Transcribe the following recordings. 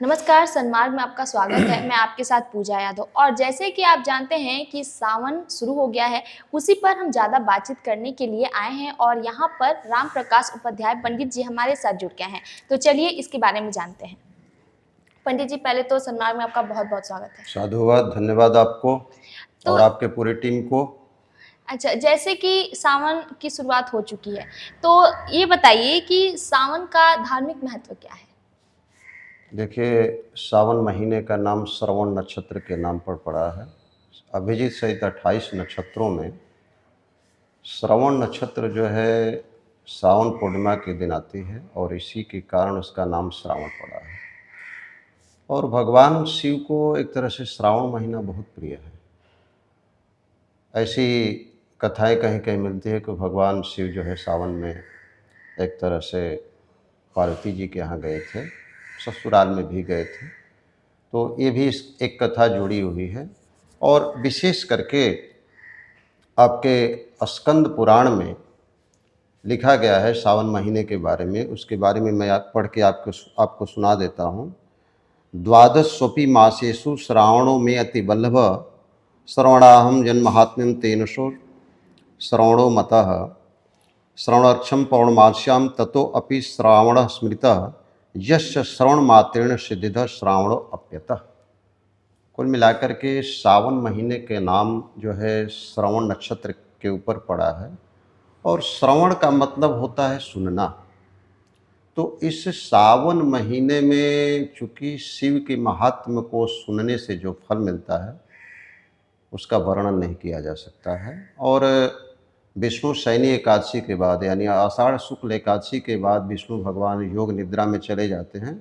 नमस्कार, सन्मार्ग में आपका स्वागत है। मैं आपके साथ पूजा यादव और जैसे कि आप जानते हैं कि सावन शुरू हो गया है, उसी पर हम ज़्यादा बातचीत करने के लिए आए हैं और यहाँ पर राम प्रकाश उपाध्याय पंडित जी हमारे साथ जुड़ गए हैं। तो चलिए इसके बारे में जानते हैं। पंडित जी, पहले तो सन्मार्ग में आपका बहुत-बहुत स्वागत है। साधुवाद, धन्यवाद आपको तो और आपके पूरी टीम को। अच्छा, जैसे कि सावन की शुरुआत हो चुकी है, तो ये बताइए कि सावन का धार्मिक महत्व क्या है? देखिए, सावन महीने का नाम श्रवण नक्षत्र के नाम पर पड़ा है। अभिजीत सहित 28 नक्षत्रों में श्रवण नक्षत्र जो है सावन पूर्णिमा के दिन आती है और इसी के कारण उसका नाम श्रावण पड़ा है। और भगवान शिव को एक तरह से श्रावण महीना बहुत प्रिय है। ऐसी कथाएं कहीं कहीं मिलती है कि भगवान शिव जो है सावन में एक तरह से पार्वती जी के यहाँ गए थे, ससुराल में भी गए थे। तो ये भी एक कथा जुड़ी हुई है। और विशेष करके आपके स्कंद पुराण में लिखा गया है सावन महीने के बारे में। उसके बारे में मैं पढ़ के आपको सुना देता हूँ। द्वादशोपि मासेषु श्रावणो में अति वल्लभ श्रवणाहम जन्महात्म्यम तेनसो श्रवणो मतः श्रवणाक्षम पौर्णमास्याम ततो अपि श्रावण स्मृतः यस्य श्रवण मात्रेण सिद्धिद श्रावणो अप्यतः। कुल मिलाकर के सावन महीने के नाम जो है श्रवण नक्षत्र के ऊपर पड़ा है और श्रवण का मतलब होता है सुनना। तो इस सावन महीने में चूँकि शिव के महात्म्य को सुनने से जो फल मिलता है उसका वर्णन नहीं किया जा सकता है। और विष्णु शयनी एकादशी के बाद यानी आषाढ़ शुक्ल एकादशी के बाद विष्णु भगवान योग निद्रा में चले जाते हैं।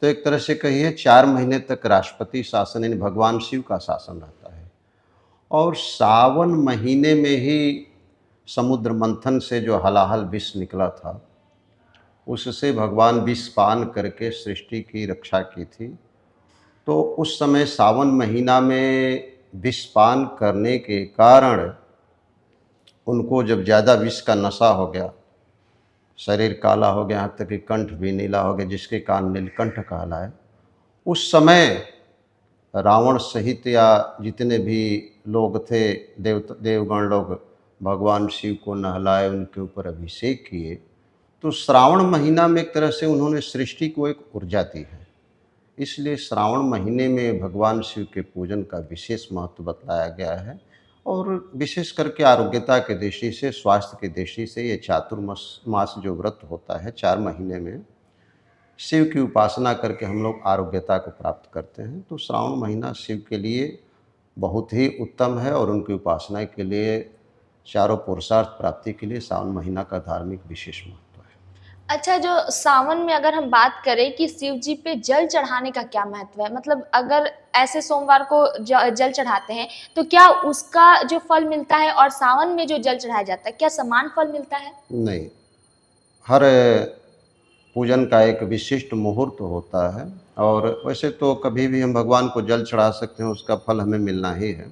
तो एक तरह से कहिए 4 महीने तक राष्ट्रपति शासन यानी भगवान शिव का शासन रहता है। और सावन महीने में ही समुद्र मंथन से जो हलाहल विष निकला था उससे भगवान विष पान करके सृष्टि की रक्षा की थी। तो उस समय सावन महीना में विष पान करने के कारण उनको जब ज़्यादा विष का नशा हो गया, शरीर काला हो गया, यहाँ तक कि कंठ भी नीला हो गया जिसके कारण नीलकंठ कहलाए, उस समय रावण सहित या जितने भी लोग थे देवगण लोग भगवान शिव को नहलाए, उनके ऊपर अभिषेक किए। तो श्रावण महीना में एक तरह से उन्होंने सृष्टि को एक ऊर्जा दी है। इसलिए श्रावण महीने में भगवान शिव के पूजन का विशेष महत्व बतलाया गया है। और विशेष करके आरोग्यता के दृष्टि से, स्वास्थ्य की दृष्टि से ये चातुर्मास जो व्रत होता है 4 महीने में शिव की उपासना करके हम लोग आरोग्यता को प्राप्त करते हैं। तो श्रावण महीना शिव के लिए बहुत ही उत्तम है और उनकी उपासना के लिए, चारों पुरुषार्थ प्राप्ति के लिए सावन महीना का धार्मिक विशेष महत्व है। अच्छा, जो सावन में अगर हम बात करें कि शिव जी पे जल चढ़ाने का क्या महत्व है? मतलब अगर ऐसे सोमवार को जल चढ़ाते हैं, तो क्या उसका जो फल मिलता है और सावन में जो जल चढ़ाया जाता है, क्या समान फल मिलता है? नहीं, हर पूजन का एक विशिष्ट मुहूर्त होता है। और वैसे तो कभी भी हम भगवान को जल चढ़ा सकते हैं, उसका फल हमें मिलना ही है।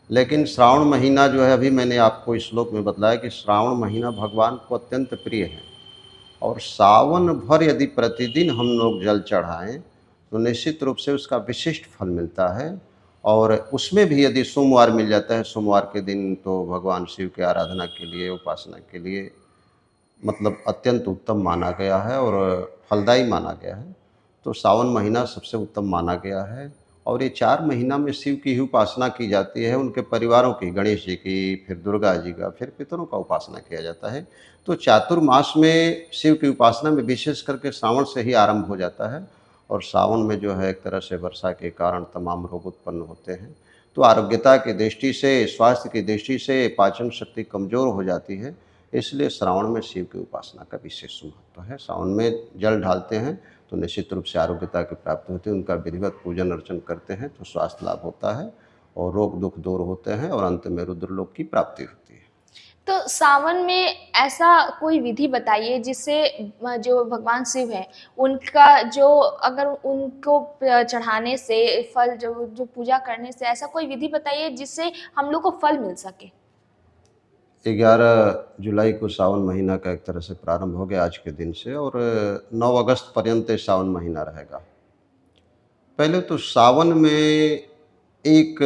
लेकिन श्रावण महीना जो है, अभी मैंने आपको इस श्लोक में बतलाया कि श्रावण महीना भगवान को अत्यंत प्रिय है। और सावन भर यदि प्रतिदिन हम लोग जल चढ़ाएं तो निश्चित रूप से उसका विशिष्ट फल मिलता है। और उसमें भी यदि सोमवार मिल जाता है, सोमवार के दिन तो भगवान शिव की आराधना के लिए, उपासना के लिए मतलब अत्यंत उत्तम माना गया है और फलदायी माना गया है। तो सावन महीना सबसे उत्तम माना गया है। और ये 4 महीना में शिव की ही उपासना की जाती है, उनके परिवारों की, गणेश जी की, फिर दुर्गा जी का, फिर पितरों का उपासना किया जाता है। तो चातुर्मास में शिव की उपासना में विशेष करके श्रावण से ही आरंभ हो जाता है। और सावन में जो है एक तरह से वर्षा के कारण तमाम रोग उत्पन्न होते हैं। तो आरोग्यता की दृष्टि से, स्वास्थ्य की दृष्टि से पाचन शक्ति कमज़ोर हो जाती है। इसलिए श्रावण में शिव की उपासना का विशेष महत्व है। सावन में जल ढालते हैं तो निश्चित रूप से आरोग्यता की प्राप्ति होती है। उनका विधिवत पूजन अर्चन करते हैं तो स्वास्थ्य लाभ होता है और रोग दुख दूर होते हैं और अंत में रुद्रलोक की प्राप्ति होती है। तो सावन में ऐसा कोई विधि बताइए जिससे जो भगवान शिव हैं, उनका जो अगर उनको चढ़ाने से फल जो पूजा करने से ऐसा कोई विधि बताइए जिससे हम लोग को फल मिल सके? 11 जुलाई को सावन महीना का एक तरह से प्रारंभ हो गया आज के दिन से और 9 अगस्त पर्यंत सावन महीना रहेगा। पहले तो सावन में एक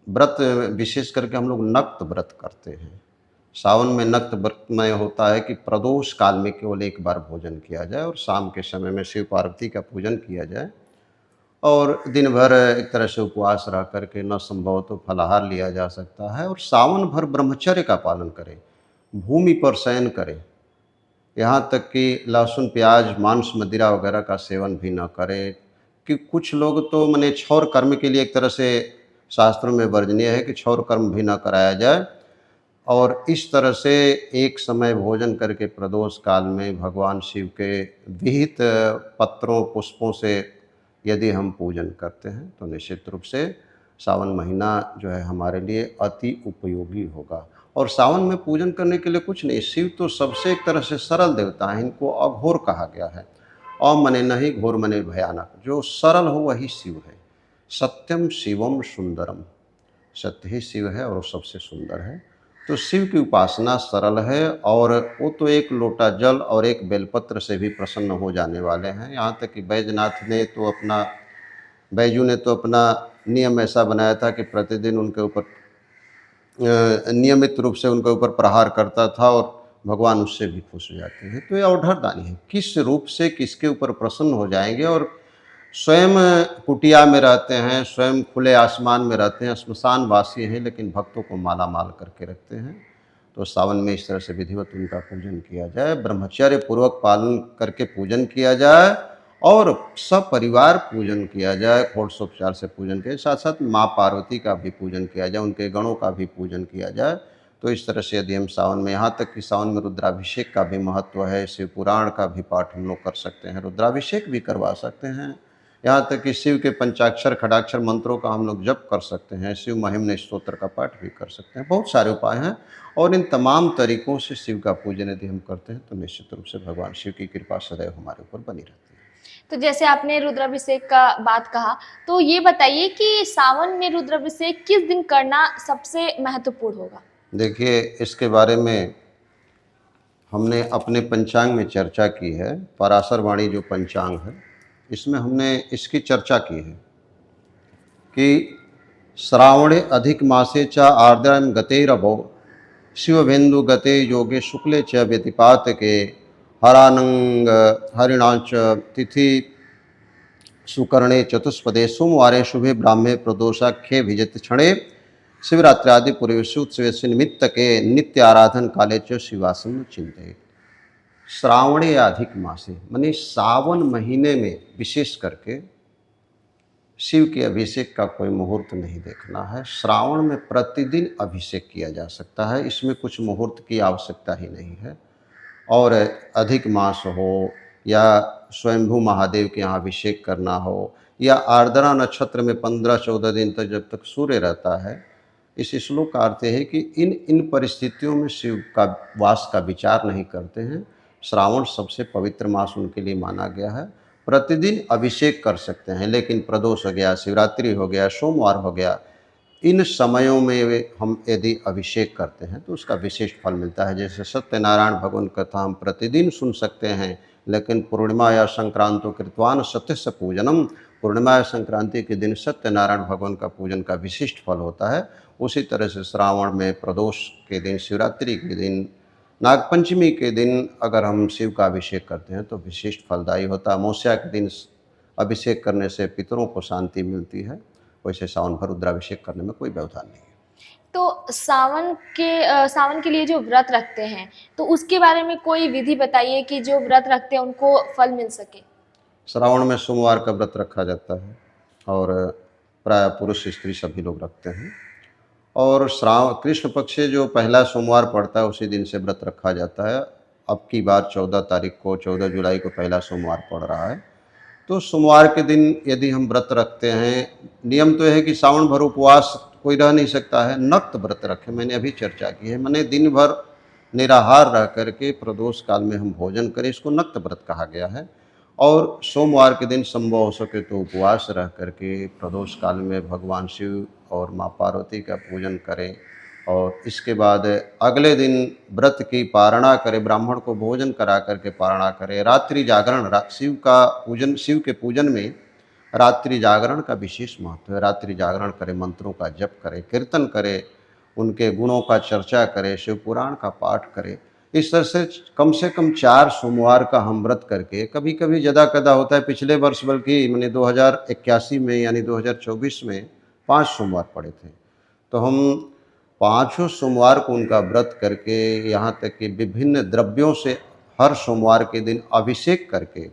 व्रत विशेष करके हम लोग नक्त व्रत करते हैं। सावन में नक्त व्रत में होता है कि प्रदोष काल में केवल एक बार भोजन किया जाए और शाम के समय में शिव पार्वती का पूजन किया जाए और दिन भर एक तरह से उपवास रह करके न संभव तो फलाहार लिया जा सकता है और सावन भर ब्रह्मचर्य का पालन करें, भूमि पर शयन करें, यहाँ तक कि लहसुन प्याज मांस मदिरा वगैरह का सेवन भी न करें। कि कुछ लोग तो मने क्षौर कर्म के लिए एक तरह से शास्त्रों में वर्जनीय है कि क्षौर कर्म भी न कराया जाए और इस तरह से एक समय भोजन करके प्रदोष काल में भगवान शिव के विहित पत्रों पुष्पों से यदि हम पूजन करते हैं तो निश्चित रूप से सावन महीना जो है हमारे लिए अति उपयोगी होगा। और सावन में पूजन करने के लिए कुछ नहीं, शिव तो सबसे एक तरह से सरल देवता है, इनको अघोर कहा गया है। मने नहीं घोर मने भयानक, जो सरल हो वही शिव है। सत्यम शिवम सुंदरम, सत्य ही शिव है और वो सबसे सुंदर है। तो शिव की उपासना सरल है और वो तो एक लोटा जल और एक बेलपत्र से भी प्रसन्न हो जाने वाले हैं। यहाँ तक कि बैजू ने तो अपना नियम ऐसा बनाया था कि प्रतिदिन उनके ऊपर नियमित रूप से उनके ऊपर प्रहार करता था और भगवान उससे भी खुश हो जाते हैं। तो ये अवढरदानी है, किस रूप से किसके ऊपर प्रसन्न हो जाएंगे। और स्वयं कुटिया में रहते हैं, स्वयं खुले आसमान में रहते हैं, श्मशान वासी हैं, लेकिन भक्तों को माला माल करके रखते हैं। तो सावन में इस तरह से विधिवत उनका पूजन किया जाए, ब्रह्मचर्य पूर्वक पालन करके पूजन किया जाए और सपरिवार पूजन किया जाए, षोडशोपचार से पूजन किया, साथ साथ माँ पार्वती का भी पूजन किया जाए, उनके गणों का भी पूजन किया जाए। तो इस तरह से यदि हम सावन में, यहाँ तक कि सावन में रुद्राभिषेक का भी महत्व है, शिव पुराण का भी पाठ हम लोग कर सकते हैं, रुद्राभिषेक भी करवा सकते हैं। यहाँ तक कि शिव के पंचाक्षर खड़ाक्षर मंत्रों का हम लोग जप कर सकते हैं, शिव महिम्न स्तोत्र का पाठ भी कर सकते हैं। बहुत सारे उपाय हैं और इन तमाम तरीकों से शिव का पूजन यदि हम करते हैं तो निश्चित रूप से भगवान शिव की कृपा सदैव हमारे ऊपर बनी रहती है। तो जैसे आपने रुद्राभिषेक का बात कहा, तो ये बताइए कि सावन में रुद्राभिषेक किस दिन करना सबसे महत्वपूर्ण होगा? देखिए, इसके बारे में हमने अपने पंचांग में चर्चा की है। पराशर वाणी जो पंचांग है इसमें हमने इसकी चर्चा की है कि श्रावणे अधिक मासे च आर्द्रम गतेरभो शिवबेन्दु गते योगे शुक्ले च व्यतिपात के हरानंग हरिणाच तिथि सुकर्णे चतुष्पदे सोमवारे शुभे ब्राह्मे प्रदोषाख्ये भिजत क्षणे शिवरात्रि पूर्वोत्सव निमित्त के नित्य आराधन काले च शिवासन चिंतित। श्रावणे या अधिक मासे माने सावन महीने में विशेष करके शिव के अभिषेक का कोई मुहूर्त नहीं देखना है। श्रावण में प्रतिदिन अभिषेक किया जा सकता है, इसमें कुछ मुहूर्त की आवश्यकता ही नहीं है। और अधिक मास हो या स्वयंभू महादेव के यहाँ अभिषेक करना हो या आर्द्रा नक्षत्र में 15-14 दिन तक जब तक सूर्य रहता है, इस श्लोक का अर्थ है कि इन परिस्थितियों में शिव का वास का विचार नहीं करते हैं। श्रावण सबसे पवित्र मास उनके लिए माना गया है। प्रतिदिन अभिषेक कर सकते हैं, लेकिन प्रदोष हो गया, शिवरात्रि हो गया, सोमवार हो गया, इन समयों में हम यदि अभिषेक करते हैं तो उसका विशेष फल मिलता है। जैसे सत्यनारायण भगवान कथा हम प्रतिदिन सुन सकते हैं, लेकिन पूर्णिमा या संक्रांतो कृतवान सत्यस्य पूजनम, पूर्णिमा या संक्रांति के दिन सत्यनारायण भगवान का पूजन का विशिष्ट फल होता है। उसी तरह से श्रावण में प्रदोष के दिन, शिवरात्रि के दिन, नागपंचमी के दिन अगर हम शिव का अभिषेक करते हैं तो विशिष्ट फलदायी होता है। अमावस्या के दिन अभिषेक करने से पितरों को शांति मिलती है। वैसे सावन भर रुद्राभिषेक करने में कोई व्यवधान नहीं है। तो सावन के लिए जो व्रत रखते हैं, तो उसके बारे में कोई विधि बताइए कि जो व्रत रखते हैं उनको फल मिल सके। श्रावण में सोमवार का व्रत रखा जाता है और प्राय पुरुष स्त्री सभी लोग रखते हैं। और कृष्ण पक्ष से जो पहला सोमवार पड़ता है उसी दिन से व्रत रखा जाता है। अब की बार 14 जुलाई को पहला सोमवार पड़ रहा है। तो सोमवार के दिन यदि हम व्रत रखते हैं, नियम तो है कि सावन भर उपवास कोई रह नहीं सकता है, नक्त व्रत रखें। मैंने अभी चर्चा की है, मैंने दिन भर निराहार रह करके प्रदोष काल में हम भोजन करें, इसको नक्त व्रत कहा गया है। और सोमवार के दिन संभव हो सके तो उपवास रह करके प्रदोष काल में भगवान शिव और माँ पार्वती का पूजन करें और इसके बाद अगले दिन व्रत की पारणा करें, ब्राह्मण को भोजन करा करके पारणा करें। रात्रि जागरण, शिव के पूजन में रात्रि जागरण का विशेष महत्व है। रात्रि जागरण करें, मंत्रों का जप करें, कीर्तन करें, उनके गुणों का चर्चा करें, शिव पुराण का पाठ करें। इस तरह से कम 4 सोमवार का हम व्रत करके, कभी कभी यदा-कदा होता है, पिछले वर्ष बल्कि मैंने 2081 में यानी 2024 में 5 सोमवार पड़े थे। तो हम पाँचों सोमवार को उनका व्रत करके, यहाँ तक कि विभिन्न द्रव्यों से हर सोमवार के दिन अभिषेक करके,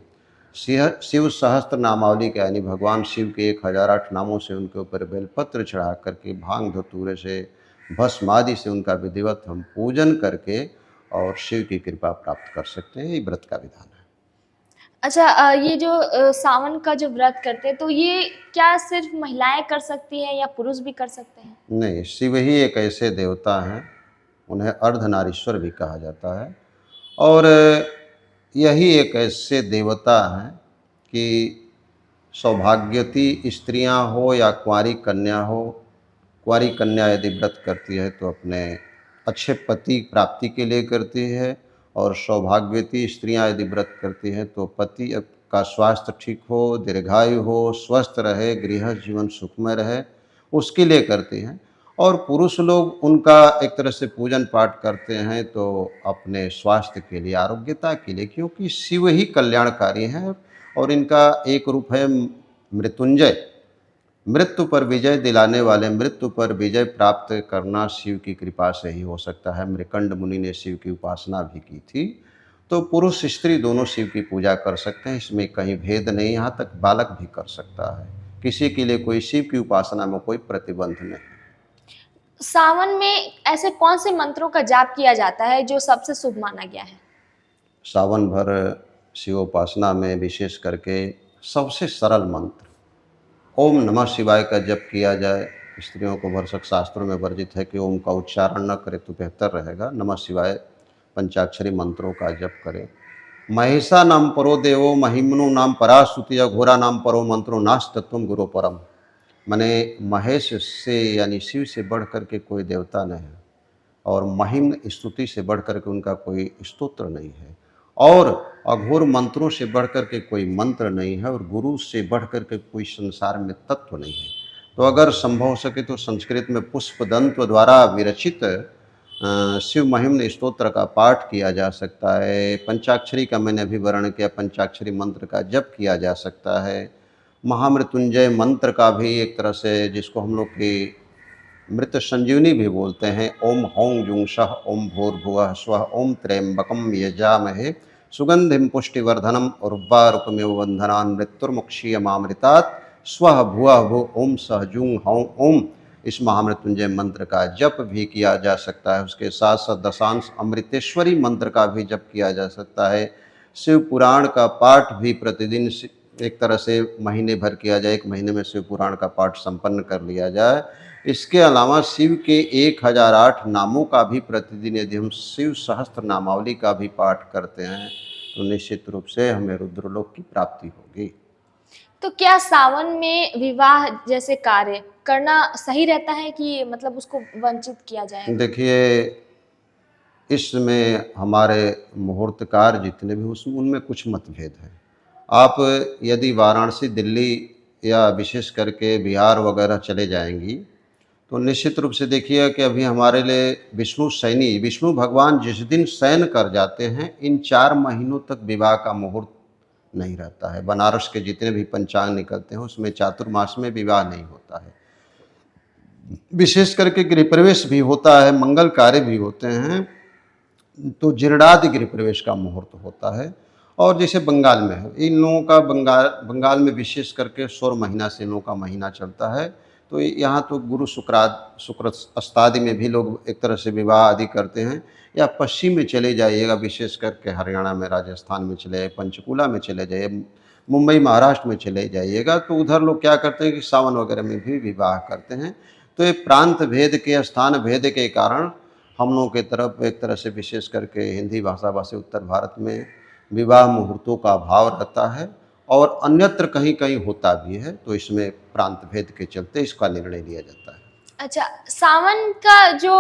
शिव सहस्त्र नामावली का यानी भगवान शिव के 1008 नामों से उनके ऊपर बेलपत्र चढ़ा करके, भांग धतूरे से, भस्म आदि से उनका विधिवत हम पूजन करके और शिव की कृपा प्राप्त कर सकते हैं। ये व्रत का विधान है। अच्छा, ये जो सावन का जो व्रत करते हैं, तो ये क्या सिर्फ महिलाएं कर सकती हैं या पुरुष भी कर सकते हैं? नहीं, शिव ही एक ऐसे देवता हैं, उन्हें अर्धनारीश्वर भी कहा जाता है, और यही एक ऐसे देवता हैं कि सौभाग्यवती स्त्रियां हो या कुंवारी कन्या हो, कुंवारी कन्या यदि व्रत करती है तो अपने अच्छे पति प्राप्ति के लिए करती है, और सौभाग्यवती स्त्रियां यदि व्रत करती हैं तो पति का स्वास्थ्य ठीक हो, दीर्घायु हो, स्वस्थ रहे, गृहस्थ जीवन सुखमय रहे, उसके लिए करती हैं। और पुरुष लोग उनका एक तरह से पूजन पाठ करते हैं तो अपने स्वास्थ्य के लिए, आरोग्यता के लिए, क्योंकि शिव ही कल्याणकारी हैं। और इनका एक रूप है मृत्युंजय, मृत्यु पर विजय दिलाने वाले। मृत्यु पर विजय प्राप्त करना शिव की कृपा से ही हो सकता है। मृकंड मुनि ने शिव की उपासना भी की थी। तो पुरुष स्त्री दोनों शिव की पूजा कर सकते हैं, इसमें कहीं भेद नहीं। यहाँ तक बालक भी कर सकता है, किसी के लिए कोई शिव की उपासना में कोई प्रतिबंध नहीं। सावन में ऐसे कौन से मंत्रों का जाप किया जाता है जो सबसे शुभ माना गया है? सावन भर शिवोपासना में विशेष करके सबसे सरल मंत्र ओम नमः शिवाय का जप किया जाए। स्त्रियों को भरसक शास्त्रों में वर्जित है कि ओम का उच्चारण न करे तो बेहतर रहेगा। नमः शिवाय पंचाक्षरी मंत्रों का जप करें। महेशा नाम परो देवो महिमनो नाम परास्तुति घोरा नाम परो मंत्रो नास्तत्वम गुरु परम। माने महेश से यानी शिव से बढ़ कर के कोई देवता नहीं है, और महिम स्तुति से बढ़ कर के उनका कोई स्तोत्र नहीं है, और अघोर मंत्रों से बढ़ कर के कोई मंत्र नहीं है, और गुरु से बढ़ कर के कोई संसार में तत्व नहीं है। तो अगर संभव हो सके तो संस्कृत में पुष्पदंत द्वारा विरचित शिव महिम्न स्तोत्र का पाठ किया जा सकता है। पंचाक्षरी का मैंने अभी वर्णन किया, पंचाक्षरी मंत्र का जप किया जा सकता है। महामृत्युंजय मंत्र का भी एक तरह से, जिसको हम लोग की मृत संजीवनी भी बोलते हैं, ओम हौं जुं सः ओम भूर्भुवः स्वः ओम त्र्यंबकम यजामहे सुगंधिम पुष्टिवर्धनम उर्वारुकमेव बंधनान् मृत्युर्मुक्षीयमामृतात् स्वः भुवः भुव ओम सः जुं हौं ओम। इस महामृत्युंजय मंत्र का जप भी किया जा सकता है। उसके साथ साथ दशांश अमृतेश्वरी मंत्र का भी जप किया जा सकता है। शिव पुराण का पाठ भी प्रतिदिन एक तरह से महीने भर किया जाए, 1 महीने में शिव पुराण का पाठ संपन्न कर लिया जाए। इसके अलावा शिव के 1008 नामों का भी प्रतिदिन यदि हम शिव सहस्त्र नामावली का भी पाठ करते हैं तो निश्चित रूप से हमें रुद्रलोक की प्राप्ति होगी। तो क्या सावन में विवाह जैसे कार्य करना सही रहता है कि मतलब उसको वंचित किया जाए? देखिए, इसमें हमारे मुहूर्तकार जितने भी उसमें उनमें कुछ मतभेद हैं। आप यदि वाराणसी, दिल्ली या विशेष करके बिहार वगैरह चले जाएंगी तो निश्चित रूप से देखिए कि अभी हमारे लिए विष्णु भगवान जिस दिन शयन कर जाते हैं, इन 4 महीनों तक विवाह का मुहूर्त नहीं रहता है। बनारस के जितने भी पंचांग निकलते हैं उसमें चातुर्मास में विवाह नहीं होता है। विशेष करके गृह प्रवेश भी होता है, मंगल कार्य भी होते हैं, तो जीर्णादि गृह प्रवेश का मुहूर्त होता है। और जैसे बंगाल में है, इन लोगों का बंगाल में विशेष करके सौर महीना से इन लोगों का महीना चलता है। तो यहाँ तो गुरु शुक्र अस्तादि में भी लोग एक तरह से विवाह आदि करते हैं। या पश्चिम में चले जाइएगा, विशेष करके हरियाणा में, राजस्थान में चले जाइए, पंचकुला में चले जाइए, मुंबई महाराष्ट्र में चले जाइएगा, तो उधर लोग क्या करते हैं कि सावन वगैरह में भी विवाह करते हैं। तो ये प्रांत भेद के, स्थान भेद के कारण हम लोगों के तरफ एक तरह से विशेष करके हिंदी भाषा भाषी उत्तर भारत में विवाह मुहूर्तों का अभाव रहता है, और अन्यत्र कहीं कहीं होता भी है। तो इसमें प्रांत भेद के चलते इसका निर्णय लिया जाता है। अच्छा, सावन का जो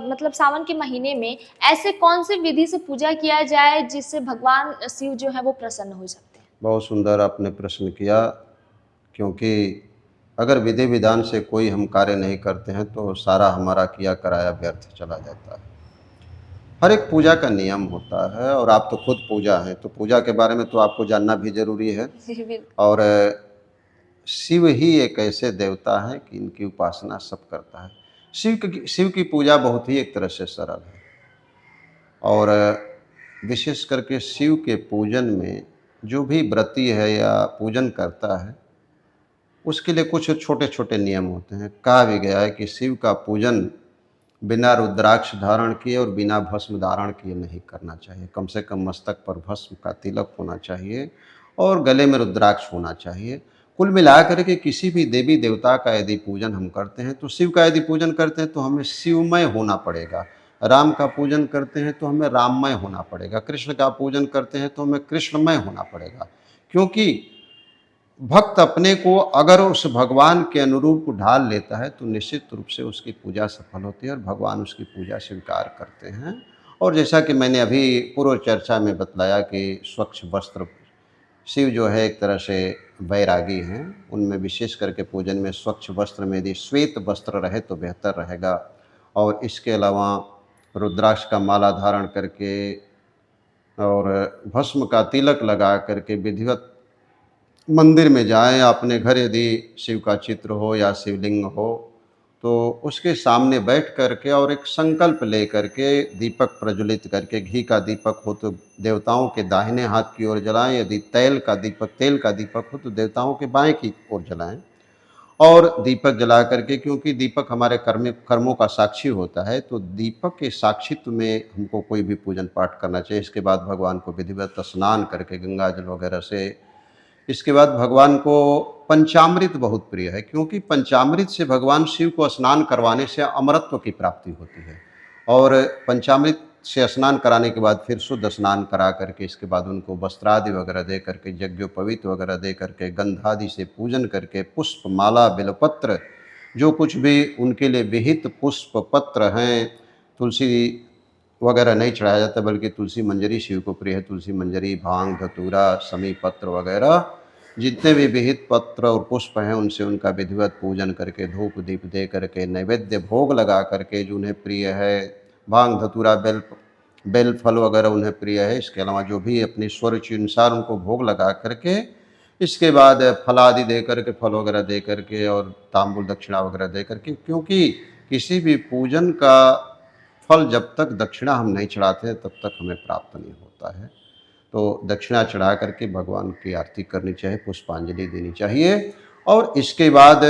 मतलब सावन के महीने में ऐसे कौन से विधि से पूजा किया जाए जिससे भगवान शिव जो है वो प्रसन्न हो सकते हैं? बहुत सुंदर आपने प्रश्न किया क्योंकि अगर विधि विधान से कोई हम कार्य नहीं करते हैं तो सारा हमारा किया कराया व्यर्थ चला जाता है। हर एक पूजा का नियम होता है और आप तो खुद पूजा हैं, तो पूजा के बारे में तो आपको जानना भी ज़रूरी है। जी, बिल्कुल। और शिव ही एक ऐसे देवता हैं कि इनकी उपासना सब करता है। शिव की पूजा बहुत ही एक तरह से सरल है और विशेष करके शिव के पूजन में जो भी व्रती है या पूजन करता है, उसके लिए कुछ छोटे-छोटे नियम होते हैं। कहा भी गया है कि शिव का पूजन बिना रुद्राक्ष धारण किए और बिना भस्म धारण किए नहीं करना चाहिए। कम से कम मस्तक पर भस्म का तिलक होना चाहिए और गले में रुद्राक्ष होना चाहिए। कुल मिलाकर के किसी भी देवी देवता का यदि पूजन हम करते हैं, तो शिव का यदि पूजन करते हैं तो हमें शिवमय होना पड़ेगा। राम का पूजन करते हैं तो हमें राममय होना पड़ेगा। कृष्ण का पूजन करते हैं तो हमें कृष्णमय होना पड़ेगा। क्योंकि भक्त अपने को अगर उस भगवान के अनुरूप ढाल लेता है तो निश्चित रूप से उसकी पूजा सफल होती है और भगवान उसकी पूजा स्वीकार करते हैं। और जैसा कि मैंने अभी पूर्व चर्चा में बतलाया कि स्वच्छ वस्त्र, शिव जो है एक तरह से बैरागी हैं, उनमें विशेष करके पूजन में स्वच्छ वस्त्र में यदि श्वेत वस्त्र रहे तो बेहतर रहेगा। और इसके अलावा रुद्राक्ष का माला धारण करके और भस्म का तिलक लगा करके विधिवत मंदिर में जाएं। अपने घर यदि शिव का चित्र हो या शिवलिंग हो तो उसके सामने बैठ करके और एक संकल्प ले करके दीपक प्रज्वलित करके, घी का दीपक हो तो देवताओं के दाहिने हाथ की ओर जलाएं, यदि तेल का दीपक हो तो देवताओं के बाएं की ओर जलाएं। और दीपक जला करके, क्योंकि दीपक हमारे कर्मों का साक्षी होता है, तो दीपक के साक्षित्व में हमको कोई भी पूजन पाठ करना चाहिए। इसके बाद भगवान को विधिवत स्नान करके गंगा जल वगैरह से, इसके बाद भगवान को पंचामृत बहुत प्रिय है, क्योंकि पंचामृत से भगवान शिव को स्नान करवाने से अमरत्व की प्राप्ति होती है। और पंचामृत से स्नान कराने के बाद फिर शुद्ध स्नान करा करके इसके बाद उनको वस्त्रादि वगैरह दे करके, यज्ञोपवीत वगैरह दे करके, गंधादि से पूजन करके, पुष्प माला बिलपत्र जो कुछ भी उनके लिए विहित पुष्प पत्र हैं, तुलसी वगैरह नहीं चढ़ाया जाता, बल्कि तुलसी मंजरी शिव को प्रिय है। तुलसी मंजरी, भांग, धतूरा, समी पत्र वगैरह जितने भी विहित पत्र और पुष्प हैं उनसे उनका विधिवत पूजन करके, धूप दीप दे करके, नैवेद्य भोग लगा करके जो उन्हें प्रिय है, भांग धतूरा बेल फल वगैरह उन्हें प्रिय है, इसके अलावा जो भी अपनी स्वरुचि अनुसार उनको भोग लगा करके, इसके बाद फल आदि दे करके, फल वगैरह दे करके और तांबुल दक्षिणा वगैरह दे करके, क्योंकि किसी भी पूजन का फल जब तक दक्षिणा हम नहीं चढ़ाते हैं तब तक हमें प्राप्त नहीं होता है। तो दक्षिणा चढ़ा करके भगवान की आरती करनी चाहिए, पुष्पांजलि देनी चाहिए। और इसके बाद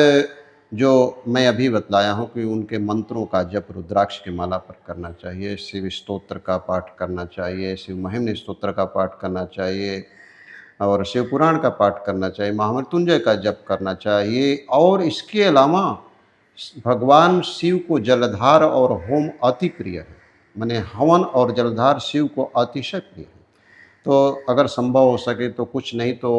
जो मैं अभी बतलाया हूँ कि उनके मंत्रों का जप रुद्राक्ष की माला पर करना चाहिए, शिव स्तोत्र का पाठ करना चाहिए, शिव महिम्न स्तोत्र का पाठ करना चाहिए और शिव पुराण का पाठ करना चाहिए, महामृत्युंजय का जप करना चाहिए। और इसके अलावा भगवान शिव को जलधार और होम अति प्रिय है, माने हवन और जलधार शिव को अतिशय प्रिय है। तो अगर संभव हो सके तो कुछ नहीं तो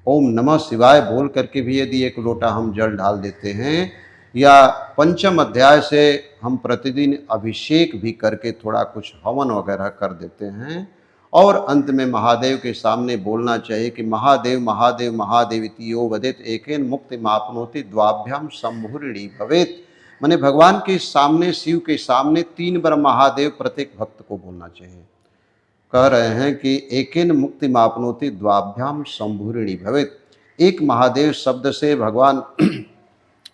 ओम नमः शिवाय बोल करके भी यदि एक लोटा हम जल डाल देते हैं, या पंचम अध्याय से हम प्रतिदिन अभिषेक भी करके थोड़ा कुछ हवन वगैरह कर देते हैं, और अंत में महादेव के सामने बोलना चाहिए कि महादेव महादेव महादेव इति यो वदेत एकेन मुक्ति मापनोति द्वाभ्याम संभूरिणी भवेत। माने भगवान के सामने, शिव के सामने 3 बार महादेव प्रत्येक भक्त को बोलना चाहिए। कह रहे हैं कि एकेन मुक्ति मापनोति द्वाभ्याम संभूरिणी भवेत। एक महादेव शब्द से भगवान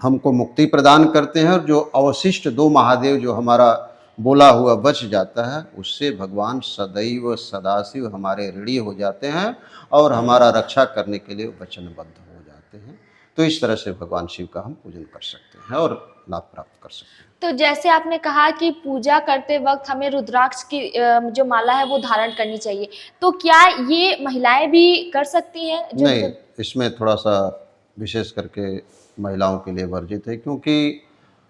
हमको मुक्ति प्रदान करते हैं, और जो अवशिष्ट 2 महादेव जो हमारा बोला हुआ बच जाता है, उससे भगवान सदैव सदाशिव हमारे ऋणी हो जाते हैं और हमारा रक्षा करने के लिए वचनबद्ध हो जाते हैं। तो इस तरह से भगवान शिव का हम पूजन कर सकते हैं और लाभ प्राप्त कर सकते हैं। तो जैसे आपने कहा कि पूजा करते वक्त हमें रुद्राक्ष की जो माला है वो धारण करनी चाहिए, तो क्या ये महिलाएं भी कर सकती हैं? नहीं, इसमें थोड़ा सा विशेष करके महिलाओं के लिए वर्जित है, क्योंकि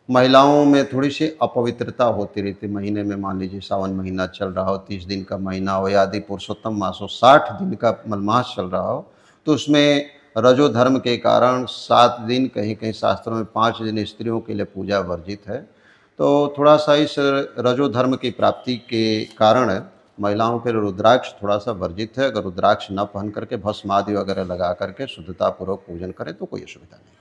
महिलाओं में थोड़ी सी अपवित्रता होती रहती। महीने में मान लीजिए सावन महीना चल रहा हो, 30 दिन का महीना हो, या आदि पुरुषोत्तम मास हो, 60 दिन का मलमास चल रहा हो, तो उसमें रजो धर्म के कारण 7 दिन, कहीं कहीं शास्त्रों में 5 दिन स्त्रियों के लिए पूजा वर्जित है। तो थोड़ा सा इस रजो धर्म की प्राप्ति के कारण महिलाओं के लिए रुद्राक्ष थोड़ा सा वर्जित है। अगर रुद्राक्ष न पहन करके भस्म आदि वगैरह लगा करके शुद्धतापूर्वक पूजन करें तो कोई असुविधा नहीं।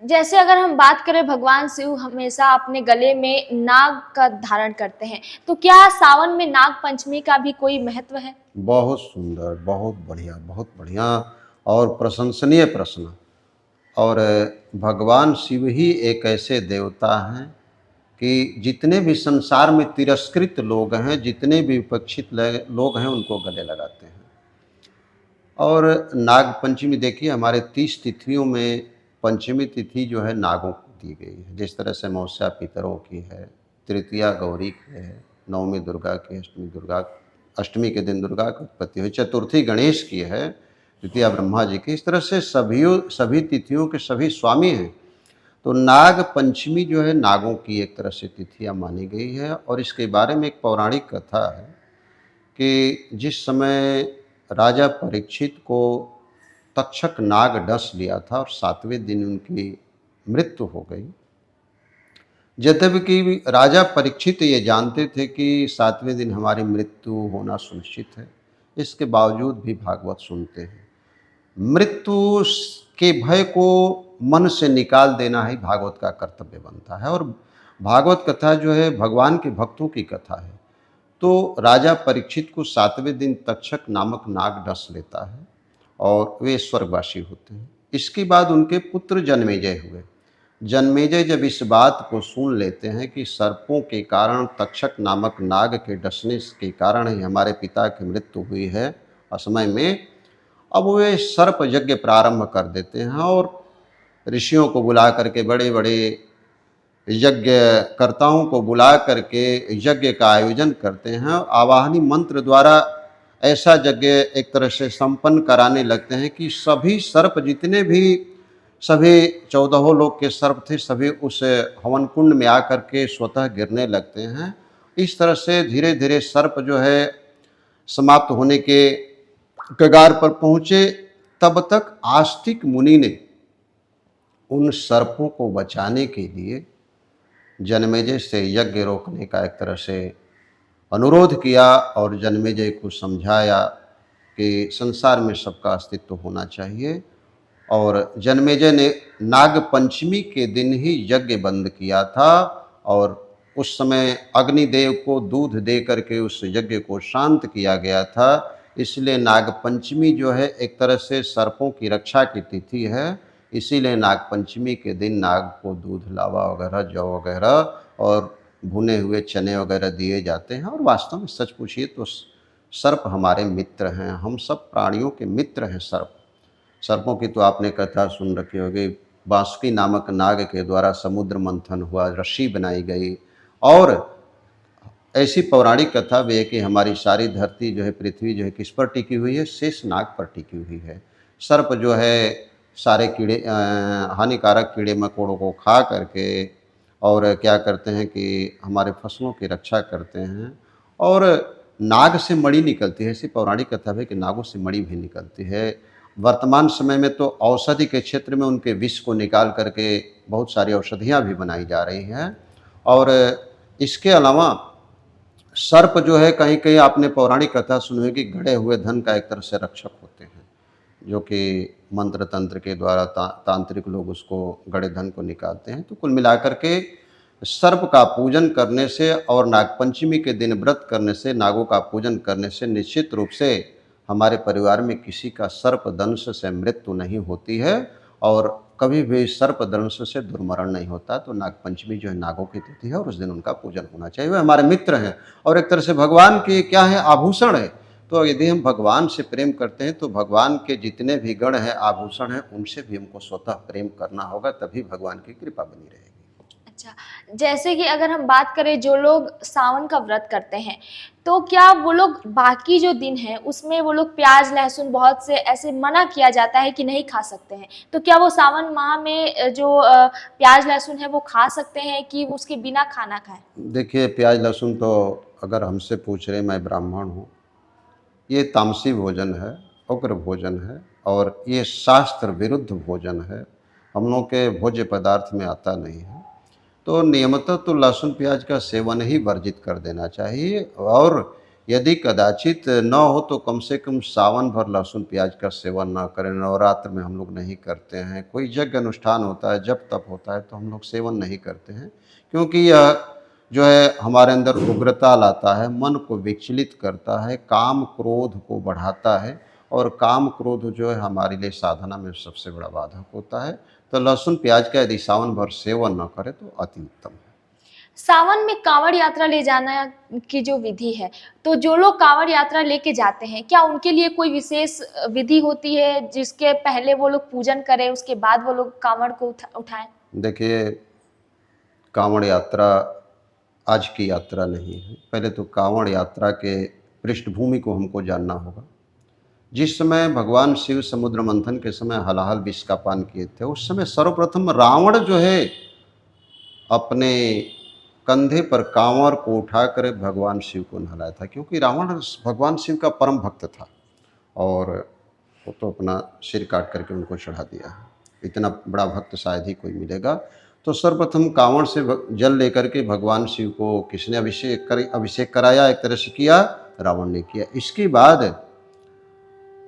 जैसे अगर हम बात करें, भगवान शिव हमेशा अपने गले में नाग का धारण करते हैं, तो क्या सावन में नाग पंचमी का भी कोई महत्व है? बहुत सुंदर, बहुत बढ़िया और प्रशंसनीय प्रश्न। और भगवान शिव ही एक ऐसे देवता हैं कि जितने भी संसार में तिरस्कृत लोग हैं, जितने भी उपेक्षित लोग हैं, उनको गले लगाते हैं। और नाग पंचमी देखिए, हमारे 30 तिथियों में पंचमी तिथि जो है नागों को दी गई है। जिस तरह से अमावस्या पितरों की है, तृतीया गौरी की है, नवमी दुर्गा की, अष्टमी के दिन दुर्गा की उत्पत्ति हुई, चतुर्थी गणेश की है, तृतीया ब्रह्मा जी की। इस तरह से सभी तिथियों के सभी स्वामी हैं। तो नाग पंचमी जो है नागों की एक तरह से तिथियाँ मानी गई है। और इसके बारे में एक पौराणिक कथा है कि जिस समय राजा परीक्षित को तक्षक नाग डस लिया था और 7वें दिन उनकी मृत्यु हो गई। यद्यपि कि राजा परीक्षित ये जानते थे कि 7वें दिन हमारी मृत्यु होना सुनिश्चित है, इसके बावजूद भी भागवत सुनते हैं। मृत्यु के भय को मन से निकाल देना ही भागवत का कर्तव्य बनता है। और भागवत कथा जो है भगवान के भक्तों की कथा है। तो राजा परीक्षित को 7वें दिन तक्षक नामक नाग डस लेता है और वे स्वर्गवासी होते हैं। इसके बाद उनके पुत्र जन्मेजय हुए। जन्मेजय जब इस बात को सुन लेते हैं कि सर्पों के कारण, तक्षक नामक नाग के डसने के कारण ही हमारे पिता की मृत्यु हुई है असमय में, अब वे सर्प यज्ञ प्रारंभ कर देते हैं और ऋषियों को बुला करके, बड़े बड़े यज्ञकर्ताओं को बुला करके यज्ञ का आयोजन करते हैं। आवाहनी मंत्र द्वारा ऐसा यज्ञ एक तरह से संपन्न कराने लगते हैं कि सभी सर्प, जितने भी सभी 14 लोग के सर्प थे, सभी उस हवन कुंड में आकर के स्वतः गिरने लगते हैं। इस तरह से धीरे धीरे सर्प जो है समाप्त होने के कगार पर पहुँचे। तब तक आस्तिक मुनि ने उन सर्पों को बचाने के लिए जन्मेजय से यज्ञ रोकने का एक तरह से अनुरोध किया और जन्मेजय को समझाया कि संसार में सबका अस्तित्व होना चाहिए। और जन्मेजय ने नाग पंचमी के दिन ही यज्ञ बंद किया था और उस समय अग्निदेव को दूध दे करके उस यज्ञ को शांत किया गया था। इसलिए नाग पंचमी जो है एक तरह से सर्पों की रक्षा की तिथि है। इसीलिए नाग पंचमी के दिन नाग को दूध, लावा वगैरह, जौ वगैरह और भुने हुए चने वगैरह दिए जाते हैं। और वास्तव में सच पूछिए तो सर्प हमारे मित्र हैं। हम सब प्राणियों के मित्र हैं सर्प। सर्पों की तो आपने कथा सुन रखी होगी। बासुकी नामक नाग के द्वारा समुद्र मंथन हुआ, रस्सी बनाई गई। और ऐसी पौराणिक कथा भी है कि हमारी सारी धरती जो है, पृथ्वी जो है, किस पर टिकी हुई है? शेष नाग पर टिकी हुई है। सर्प जो है सारे कीड़े, हानिकारक कीड़े मकोड़ों को खा करके और क्या करते हैं कि हमारे फसलों की रक्षा करते हैं। और नाग से मणि निकलती है। ऐसी पौराणिक कथा है कि नागों से मणि भी निकलती है। वर्तमान समय में तो औषधि के क्षेत्र में उनके विष को निकाल करके बहुत सारी औषधियाँ भी बनाई जा रही हैं। और इसके अलावा सर्प जो है, कहीं कहीं आपने पौराणिक कथा सुनी है कि गड़े हुए धन का एक तरह से रक्षक होते हैं, जो कि मंत्र तंत्र के द्वारा तांत्रिक लोग उसको गड़े धन को निकालते हैं। तो कुल मिलाकर के सर्प का पूजन करने से और नागपंचमी के दिन व्रत करने से, नागों का पूजन करने से निश्चित रूप से हमारे परिवार में किसी का सर्प दंश से मृत्यु नहीं होती है और कभी भी सर्प दंश से दुर्मरण नहीं होता। तो नागपंचमी जो है नागों की तिथि है और उस दिन उनका पूजन होना चाहिए। वे हमारे मित्र हैं और एक तरह से भगवान के क्या है, आभूषण है। तो यदि हम भगवान से प्रेम करते हैं तो भगवान के जितने भी गण हैं, आभूषण हैं, उनसे भी हमको स्वतः प्रेम करना होगा, तभी भगवान की कृपा बनी रहेगी। अच्छा, जैसे कि अगर हम बात करें जो लोग सावन का व्रत करते हैं, तो क्या वो लोग बाकी जो दिन है उसमें वो लोग प्याज लहसुन बहुत से ऐसे मना किया जाता है कि नहीं खा सकते हैं, तो क्या वो सावन माह में जो प्याज लहसुन है वो खा सकते हैं कि उसके बिना खाना खाएं? देखिए, प्याज लहसुन तो अगर हमसे पूछ रहे, मैं ब्राह्मण हूँ, ये तामसी भोजन है, उग्र भोजन है और ये शास्त्र विरुद्ध भोजन है। हम लोग के भोज्य पदार्थ में आता नहीं है। तो नियमतः तो लहसुन प्याज का सेवन ही वर्जित कर देना चाहिए। और यदि कदाचित न हो तो कम से कम सावन भर लहसुन प्याज का सेवन ना करें। नवरात्र में हम लोग नहीं करते हैं, कोई यज्ञ अनुष्ठान होता है, जब तप होता है तो हम लोग सेवन नहीं करते हैं, क्योंकि यह जो है हमारे अंदर उग्रता लाता है, मन को विचलित करता है, काम क्रोध को बढ़ाता है, और काम क्रोध जो है हमारे लिए साधना में सबसे बड़ा बाधक होता है। तो लहसुन प्याज का यदि सावन भर सेवन न करें तो अति उत्तम है। सावन में कांवड़ यात्रा ले जाना की जो विधि है, तो जो लोग कांवड़ यात्रा लेके जाते हैं, क्या उनके लिए कोई विशेष विधि होती है जिसके पहले वो लोग पूजन करें, उसके बाद वो लोग कांवड़ को उठाएं? देखिए, कांवड़ यात्रा आज की यात्रा नहीं है। पहले तो कांवड़ यात्रा के पृष्ठभूमि को हमको जानना होगा। जिस समय भगवान शिव समुद्र मंथन के समय हलाहल विष का पान किए थे, उस समय सर्वप्रथम रावण जो है अपने कंधे पर कांवर को उठाकर भगवान शिव को नहलाया था, क्योंकि रावण भगवान शिव का परम भक्त था, और वो तो अपना सिर काट करके उनको चढ़ा दिया है। इतना बड़ा भक्त शायद ही कोई मिलेगा। तो सर्वप्रथम कांवड़ से जल लेकर के भगवान शिव को किसने अभिषेक कराया? एक तरह से किया, रावण ने किया। इसके बाद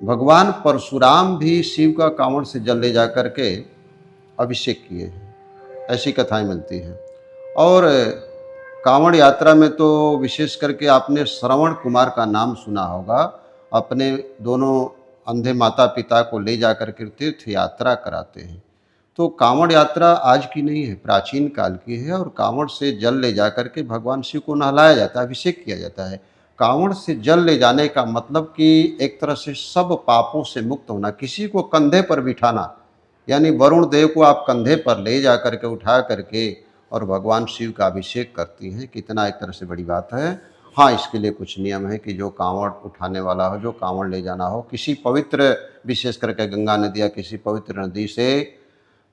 भगवान परशुराम भी शिव का कांवड़ से जल ले जा करके अभिषेक किए हैं, ऐसी कथाएं मिलती हैं। और कांवड़ यात्रा में तो विशेष करके आपने श्रवण कुमार का नाम सुना होगा। अपने दोनों अंधे माता पिता को ले जाकर के तीर्थ यात्रा कराते हैं। तो कांवड़ यात्रा आज की नहीं है, प्राचीन काल की है, और कांवड़ से जल ले जाकर के भगवान शिव को नहलाया जाता है, अभिषेक किया जाता है। कांवड़ से जल ले जाने का मतलब कि एक तरह से सब पापों से मुक्त होना, किसी को कंधे पर बिठाना, यानी वरुण देव को आप कंधे पर ले जा करके उठा करके और भगवान शिव का अभिषेक करती हैं, कितना एक तरह से बड़ी बात है। हाँ, इसके लिए कुछ नियम है कि जो कांवड़ उठाने वाला हो, जो कांवड़ ले जाना हो, किसी पवित्र, विशेष करके गंगा नदी या किसी पवित्र नदी से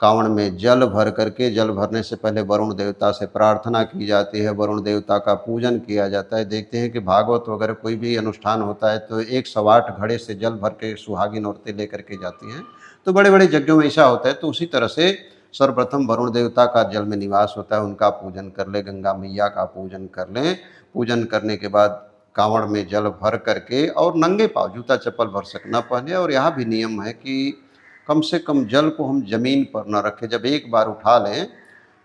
कांवड़ में जल भर करके, जल भरने से पहले वरुण देवता से प्रार्थना की जाती है, वरुण देवता का पूजन किया जाता है। देखते हैं कि भागवत वगैरह कोई भी अनुष्ठान होता है तो 108 घड़े से जल भर के सुहागिन औरतें लेकर के जाती हैं। तो बड़े बड़े यज्ञों में ऐसा होता है। तो उसी तरह से सर्वप्रथम वरुण देवता का जल में निवास होता है, उनका पूजन कर ले, गंगा मैया का पूजन कर लें। पूजन करने के बाद कांवड़ में जल भर करके, और नंगे पाँव, जूता चप्पल भर सक न पहने। और यहाँ भी नियम है कि कम से कम जल को हम जमीन पर न रखें। जब एक बार उठा लें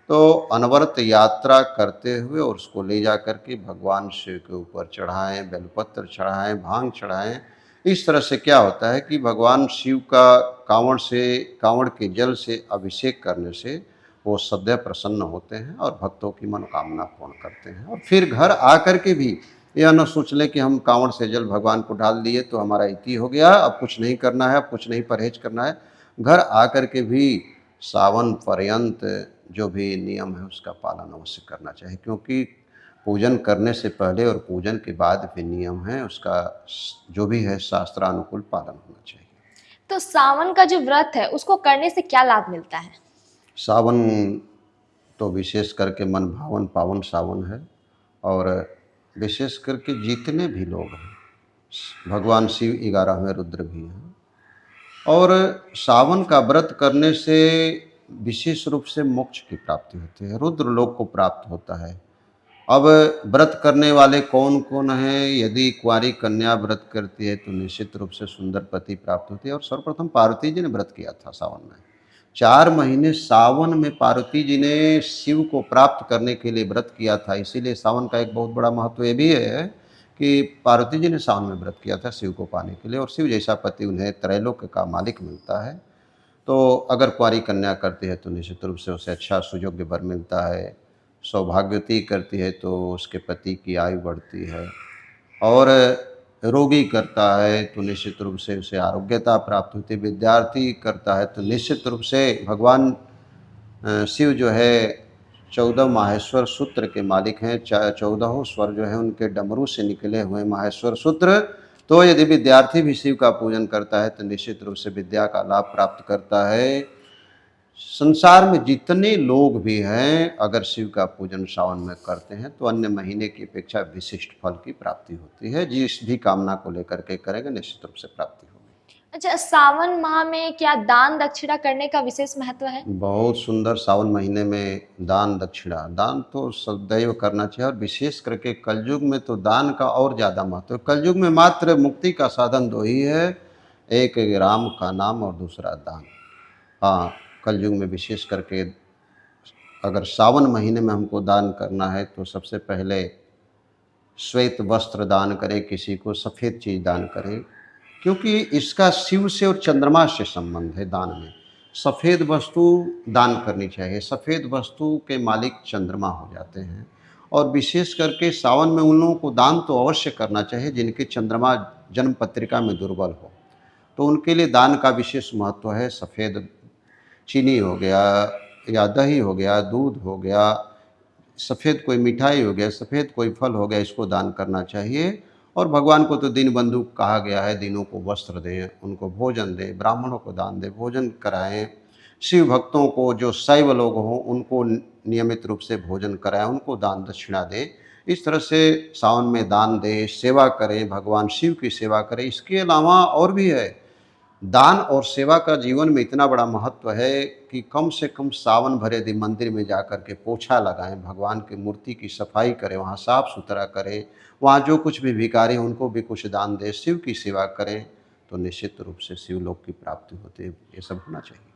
तो अनवरत यात्रा करते हुए और उसको ले जा कर के भगवान शिव के ऊपर चढ़ाएं, बेलपत्र चढ़ाएं, भांग चढ़ाएं। इस तरह से क्या होता है कि भगवान शिव का कांवड़ के जल से अभिषेक करने से वो सदैव प्रसन्न होते हैं और भक्तों की मनोकामना पूर्ण करते हैं। और फिर घर आकर के भी यह न सोच ले कि हम कांवड़ से जल भगवान को डाल दिए तो हमारा इति हो गया, अब कुछ नहीं करना है, अब कुछ नहीं परहेज करना है। घर आकर के भी सावन पर्यंत जो भी नियम है उसका पालन अवश्य करना चाहिए, क्योंकि पूजन करने से पहले और पूजन के बाद भी नियम है, उसका जो भी है शास्त्रानुकूल पालन होना चाहिए। तो सावन का जो व्रत है उसको करने से क्या लाभ मिलता है? सावन तो विशेष करके मन भावन पावन सावन है, और विशेष करके जितने भी लोग हैं, भगवान शिव 11वें रुद्र भी हैं, और सावन का व्रत करने से विशेष रूप से मोक्ष की प्राप्ति होती है, रुद्र लोक को प्राप्त होता है। अब व्रत करने वाले कौन कौन हैं? यदि कुंवारी कन्या व्रत करती है तो निश्चित रूप से सुंदर पति प्राप्त होती है। और सर्वप्रथम पार्वती जी ने व्रत किया था सावन में, 4 महीने सावन में पार्वती जी ने शिव को प्राप्त करने के लिए व्रत किया था। इसीलिए सावन का एक बहुत बड़ा महत्व ये भी है कि पार्वती जी ने सावन में व्रत किया था शिव को पाने के लिए, और शिव जैसा पति उन्हें त्रैलोक्य का मालिक मिलता है। तो अगर कुंवारी कन्या करती है तो निश्चित रूप से उसे अच्छा सुयोग्य वर मिलता है। सौभाग्यवती करती है तो उसके पति की आयु बढ़ती है, और रोगी करता है तो निश्चित रूप से उसे आरोग्यता प्राप्त होती है। विद्यार्थी करता है तो निश्चित रूप से भगवान शिव जो है 14 माहेश्वर सूत्र के मालिक हैं। 14 स्वर जो है उनके डमरू से निकले हुए माहेश्वर सूत्र। तो यदि विद्यार्थी भी शिव का पूजन करता है तो निश्चित रूप से विद्या का लाभ प्राप्त करता है। संसार में जितने लोग भी हैं, अगर शिव का पूजन सावन में करते हैं तो अन्य महीने की अपेक्षा विशिष्ट फल की प्राप्ति होती है। जिस भी कामना को लेकर के करेंगे निश्चित रूप से प्राप्ति होगी। अच्छा, सावन माह में क्या दान दक्षिणा करने का विशेष महत्व है? बहुत सुंदर। सावन महीने में दान दक्षिणा, दान तो सदैव करना चाहिए और विशेष करके कलयुग में तो दान का और ज़्यादा महत्व है। कलयुग में मात्र मुक्ति का साधन दो ही है, एक राम का नाम और दूसरा दान। हाँ, कलयुग में विशेष करके अगर सावन महीने में हमको दान करना है तो सबसे पहले श्वेत वस्त्र दान करें, किसी को सफ़ेद चीज़ दान करें, क्योंकि इसका शिव से और चंद्रमा से संबंध है। दान में सफ़ेद वस्तु दान करनी चाहिए। सफ़ेद वस्तु के मालिक चंद्रमा हो जाते हैं और विशेष करके सावन में उन लोगों को दान तो अवश्य करना चाहिए जिनके चंद्रमा जन्म पत्रिका में दुर्बल हो, तो उनके लिए दान का विशेष महत्व है। सफ़ेद चीनी हो गया या दही हो गया, दूध हो गया, सफ़ेद कोई मिठाई हो गया, सफ़ेद कोई फल हो गया, इसको दान करना चाहिए। और भगवान को तो दीन बंधु कहा गया है, दीनों को वस्त्र दें, उनको भोजन दें, ब्राह्मणों को दान दें, भोजन कराएं। शिव भक्तों को जो शैव लोग हों उनको नियमित रूप से भोजन कराएं, उनको दान दक्षिणा दें। इस तरह से सावन में दान दें, सेवा करें, भगवान शिव की सेवा करें। इसके अलावा और भी है, दान और सेवा का जीवन में इतना बड़ा महत्व है कि कम से कम सावन भरे दिन मंदिर में जाकर के पोछा लगाएं, भगवान की मूर्ति की सफाई करें, वहाँ साफ सुथरा करें, वहाँ जो कुछ भी भिखारी हैं उनको भी कुछ दान दें, शिव की सेवा करें, तो निश्चित रूप से शिवलोक की प्राप्ति होती है। ये सब होना चाहिए।